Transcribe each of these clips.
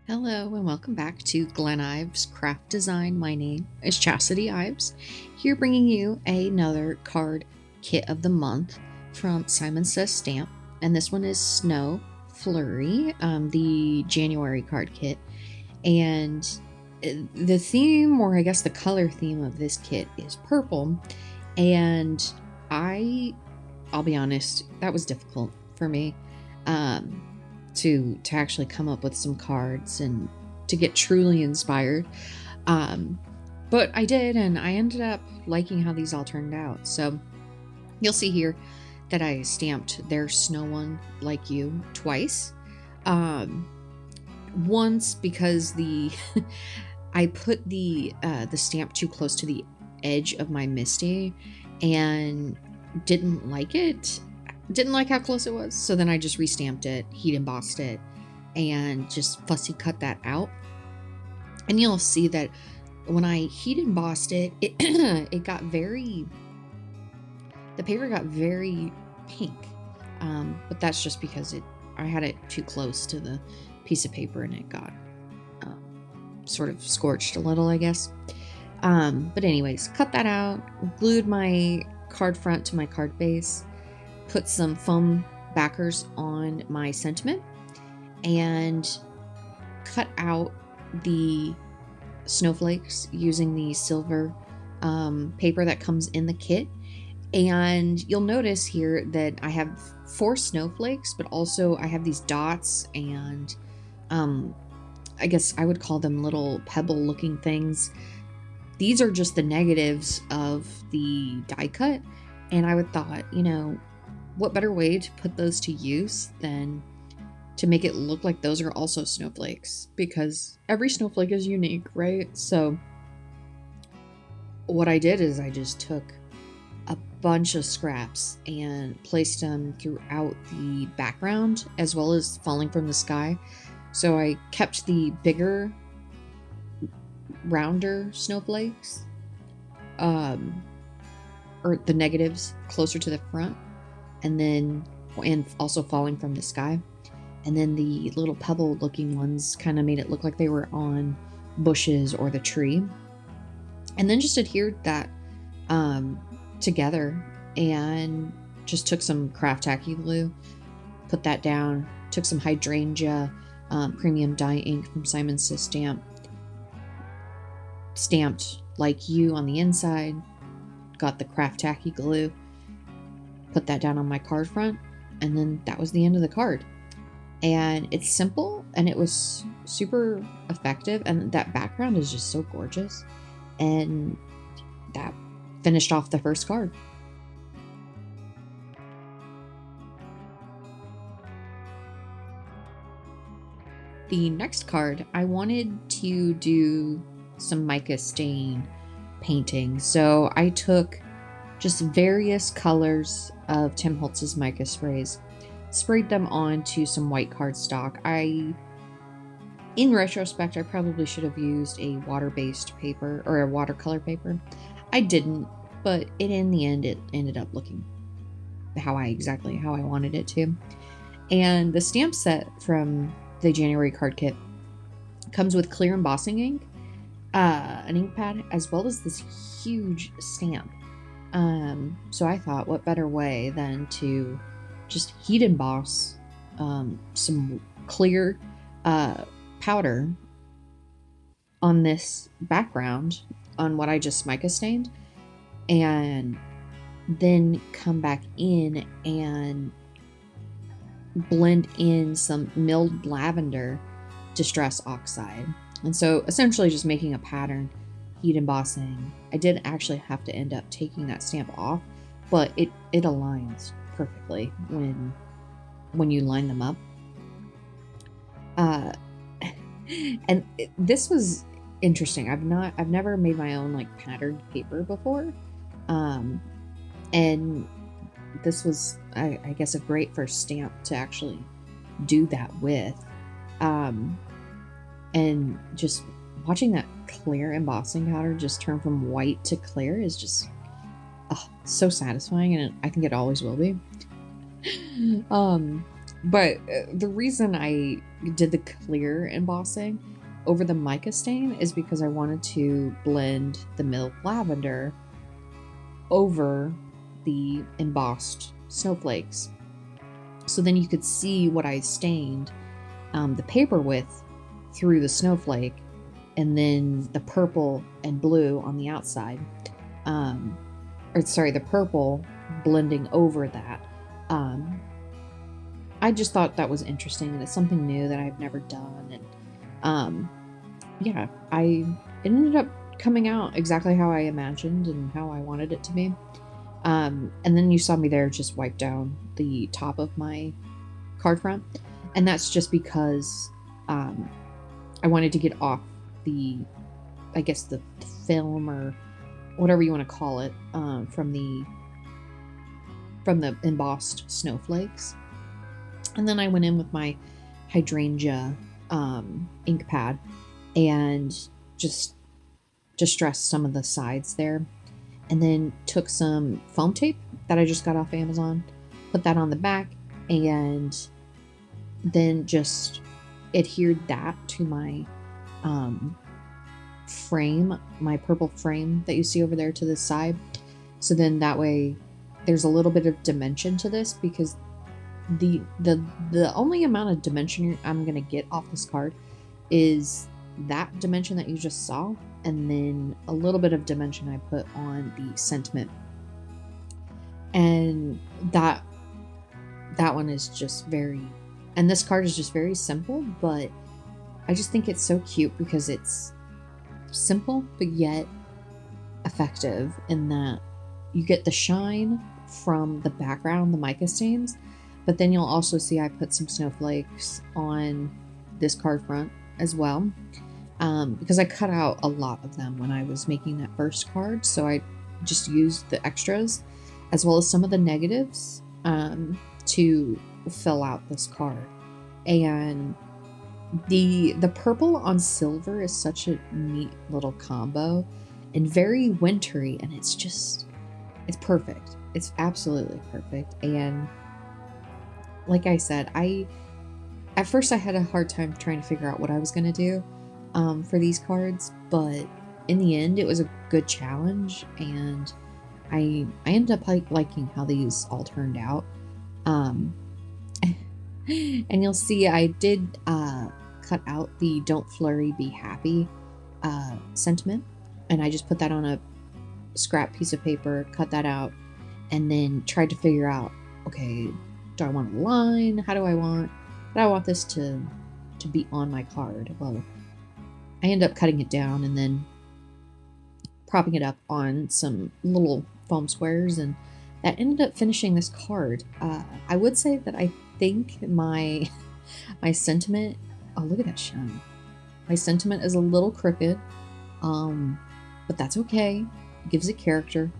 Hello and welcome back to Glen Ives Craft Design. My name is Chastity Ives, here bringing you another card kit of the month from Simon Says Stamp, and this one is Snow Flurry, the January card kit. And the theme, or I guess the color theme of this kit is purple, and I'll be honest, that was difficult for me. To actually come up with some cards and to get truly inspired. But I did, and I ended up liking how these all turned out. So you'll see here that I stamped their snow one like you twice. Once because I put the stamp too close to the edge of my Misty and didn't like it. Didn't like how close it was, so then I just restamped it, heat embossed it, and just fussy cut that out. And you'll see that when I heat embossed it, it got the paper got very pink. But that's just because I had it too close to the piece of paper and it got sort of scorched a little, I guess. But anyways, cut that out, glued my card front to my card base, put some foam backers on my sentiment, and cut out the snowflakes using the silver paper that comes in the kit. And you'll notice here that I have 4 snowflakes, but also I have these dots and I guess I would call them little pebble looking things. These are just the negatives of the die cut, and I would thought, what better way to put those to use than to make it look like those are also snowflakes, because every snowflake is unique, right? So what I did is I just took a bunch of scraps and placed them throughout the background as well as falling from the sky. So I kept the bigger, rounder snowflakes, or the negatives, closer to the front, and also falling from the sky. And then the little pebble looking ones kind of made it look like they were on bushes or the tree. And then just adhered that together and just took some craft tacky glue, put that down, took some hydrangea premium dye ink from Simon Says Stamp, stamped like you on the inside, got the craft tacky glue, put that down on my card front, and then that was the end of the card. And it's simple and it was super effective, and that background is just so gorgeous, and that finished off the first card. The next card, I wanted to do some mica stain painting, so I took just various colors of Tim Holtz's mica sprays, sprayed them onto some white cardstock. In retrospect, I probably should have used a water-based paper or a watercolor paper. I didn't, but in the end, it ended up looking exactly how I wanted it to. And the stamp set from the January card kit comes with clear embossing ink, an ink pad, as well as this huge stamp. So I thought, what better way than to just heat emboss some clear powder on this background on what I just mica stained, and then come back in and blend in some milled lavender distress oxide. And so essentially just making a pattern, heat embossing. I did actually have to end up taking that stamp off, but it aligns perfectly when you line them up. And this was interesting. I've never made my own like patterned paper before, and this was I guess a great first stamp to actually do that with. And just watching that clear embossing powder just turn from white to clear is just so satisfying, and I think it always will be. But the reason I did the clear embossing over the mica stain is because I wanted to blend the milk lavender over the embossed snowflakes. So then you could see what I stained the paper with through the snowflake, and then the purple and blue on the outside. The purple blending over that. I just thought that was interesting, and it's something new that I've never done. And yeah, it ended up coming out exactly how I imagined and how I wanted it to be. And then you saw me there just wipe down the top of my card front, and that's just because I wanted to get off the film, or whatever you want to call it, from the embossed snowflakes. And then I went in with my hydrangea ink pad and just distressed some of the sides there, and then took some foam tape that I just got off Amazon, put that on the back, and then just adhered that to my frame, my purple frame that you see over there to the side. So then that way there's a little bit of dimension to this, because the only amount of dimension I'm going to get off this card is that dimension that you just saw, and then a little bit of dimension I put on the sentiment. And that one is just very, and this card is just very simple, but I just think it's so cute because it's simple but yet effective, in that you get the shine from the background, the mica stains, but then you'll also see I put some snowflakes on this card front as well, because I cut out a lot of them when I was making that first card, so I just used the extras as well as some of the negatives to fill out this card. And the purple on silver is such a neat little combo and very wintry, and it's perfect. It's absolutely perfect. And like I said, at first I had a hard time trying to figure out what I was going to do for these cards, but in the end it was a good challenge, and I ended up liking how these all turned out. And you'll see I did cut out the Don't Flurry, Be Happy sentiment, and I just put that on a scrap piece of paper, cut that out, and then tried to figure out, okay, do I want a line? How do I want this to be on my card? Well, I ended up cutting it down and then propping it up on some little foam squares, and that ended up finishing this card. I would say that I think my sentiment, oh, look at that shine. My sentiment is a little crooked, but that's okay. It gives it character.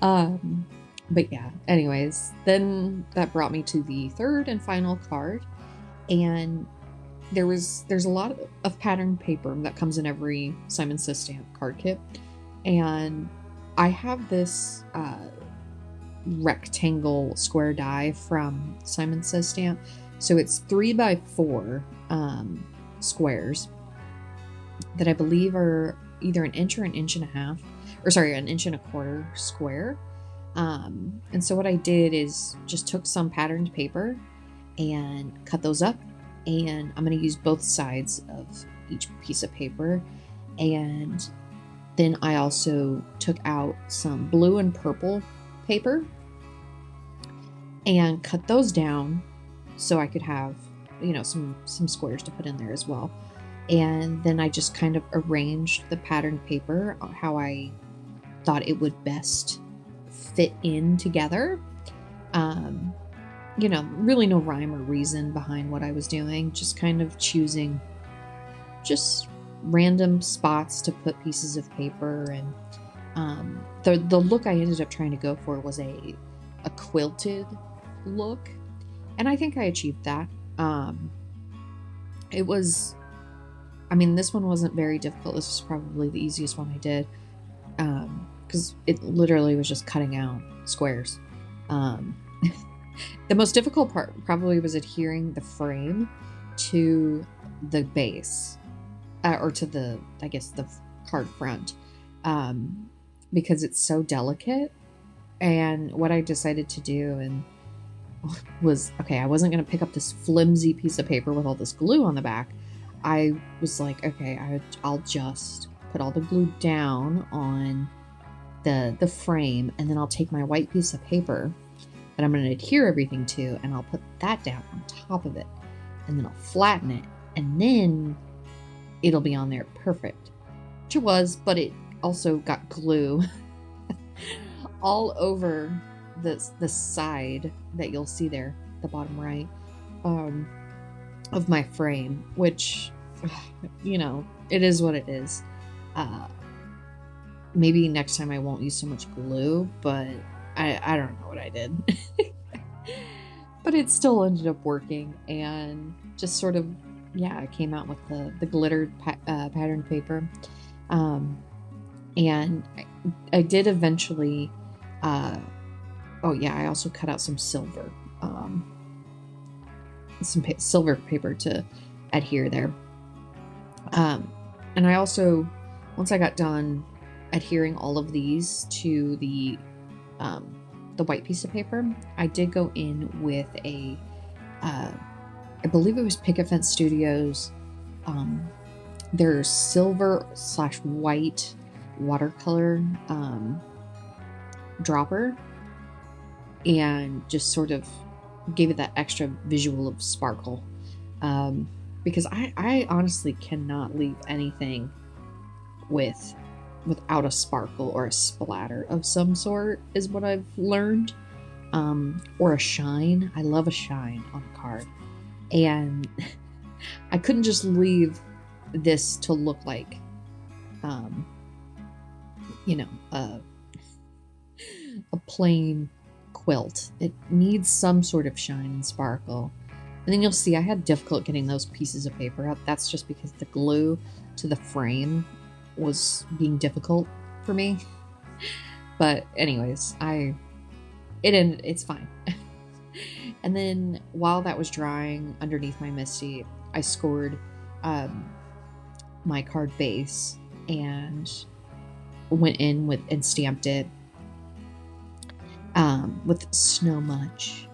But yeah, anyways, then that brought me to the third and final card, and there's a lot of patterned paper that comes in every Simon Says Stamp card kit, and I have this rectangle square die from Simon Says Stamp, so it's 3x4 squares that I believe are either an inch or an inch and a half, or sorry, an inch and a quarter square. And so what I did is just took some patterned paper and cut those up, and I'm going to use both sides of each piece of paper. And then I also took out some blue and purple paper and cut those down so I could have, some squares to put in there as well. And then I just kind of arranged the patterned paper how I thought it would best fit in together. Really no rhyme or reason behind what I was doing, just kind of choosing just random spots to put pieces of paper. And the look I ended up trying to go for was a quilted look, and I think I achieved that. This one wasn't very difficult. This was probably the easiest one I did, because it literally was just cutting out squares. The most difficult part probably was adhering the frame to the base, or to the, I guess, the card front, um, because it's so delicate. And what I decided to do and was, okay, I wasn't going to pick up this flimsy piece of paper with all this glue on the back. I was like, okay, I'll just put all the glue down on the frame, and then I'll take my white piece of paper that I'm going to adhere everything to, and I'll put that down on top of it, and then I'll flatten it, and then it'll be on there perfect. Which it was, but it also got glue all over the side that you'll see there, the bottom right, of my frame, which, you know, it is what it is. Maybe next time I won't use so much glue, but I don't know what I did. But it still ended up working, and just sort of, yeah, I came out with the glittered pattern paper. And I did eventually, oh yeah, I also cut out some silver, silver paper to adhere there. And I also, once I got done adhering all of these to the white piece of paper, I did go in with I believe it was Picket Fence Studios, their silver/white watercolor dropper, and just sort of gave it that extra visual of sparkle, because I honestly cannot leave anything without a sparkle or a splatter of some sort, is what I've learned, or a shine. I love a shine on a card, and I couldn't just leave this to look like, you know, a plain quilt. It needs some sort of shine and sparkle. And then you'll see I had difficult getting those pieces of paper up. That's just because the glue to the frame was being difficult for me. But anyways, it's fine. And then while that was drying underneath my Misty, I scored my card base and went in with and stamped it with Snow Much.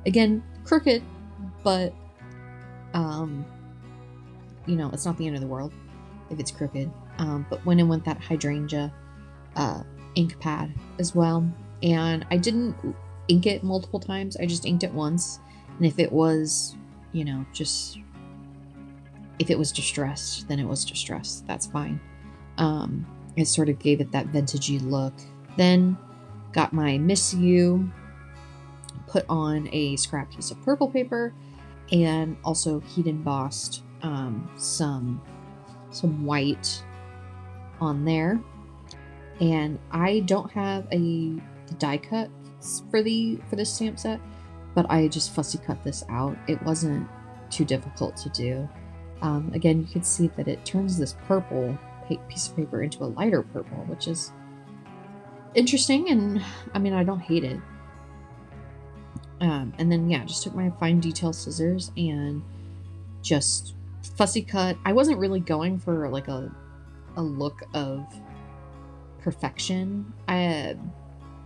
Again, crooked, but you know, it's not the end of the world if it's crooked. But went in with that hydrangea ink pad as well, and I didn't ink it multiple times. I just inked it once, and if it was, you know, just if it was distressed, then it was distressed. That's fine. It sort of gave it that vintagey look. Then got my Miss You, put on a scrap piece of purple paper, and also heat embossed some white on there. And I don't have the die cut for this stamp set, but I just fussy cut this out. It wasn't too difficult to do. Again, you can see that it turns this purple piece of paper into a lighter purple, which is interesting, and I mean, I don't hate it. And then, yeah, just took my fine detail scissors and just fussy cut. I wasn't really going for like a look of perfection.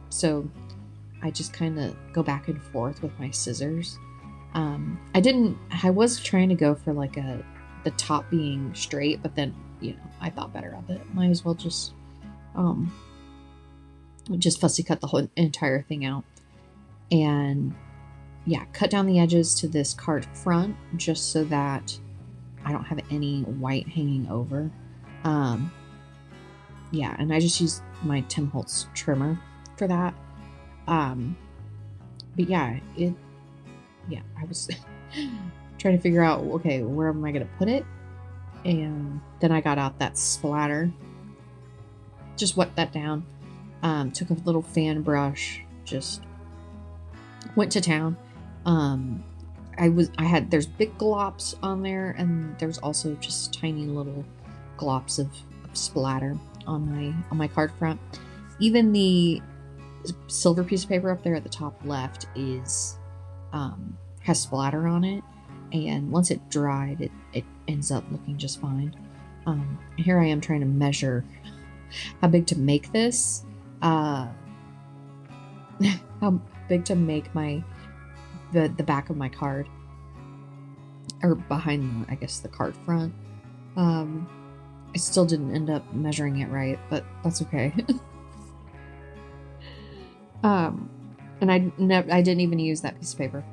So I just kind of go back and forth with my scissors. I was trying to go for like the top being straight, but then, you know, I thought better of it. Might as well just fussy cut the whole entire thing out. And yeah, cut down the edges to this card front just so that I don't have any white hanging over. Yeah, and I just used my Tim Holtz trimmer for that. But yeah, I was trying to figure out, okay, where am I going to put it? And then I got out that splatter, just wet that down, took a little fan brush, just went to town. There's big glops on there, and there's also just tiny little glops of splatter on my card front. Even the silver piece of paper up there at the top left is has splatter on it, and once it dried, it ends up looking just fine. Here I am trying to measure how big to make this, how big to make the back of my card, or behind I guess the card front. I still didn't end up measuring it right, but that's okay. And I didn't even use that piece of paper.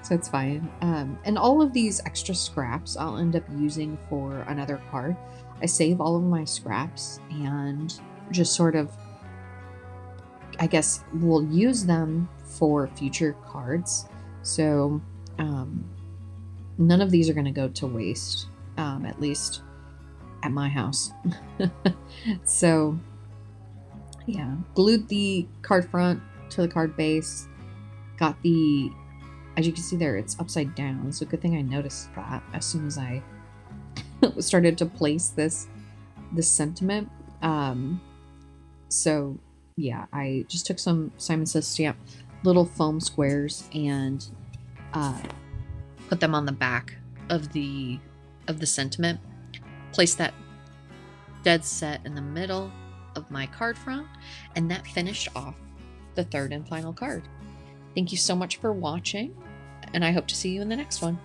So it's fine. And all of these extra scraps I'll end up using for another card. I save all of my scraps and just sort of, I guess, will use them for future cards. So none of these are going to go to waste, at least at my house. So yeah, glued the card front to the card base. Got the, as you can see there, it's upside down. So good thing I noticed that as soon as I started to place this sentiment. So yeah, I just took some Simon Says stamp little foam squares and put them on the back of the sentiment. Place that dead set in the middle of my card front, and that finished off the third and final card. Thank you so much for watching, and I hope to see you in the next one.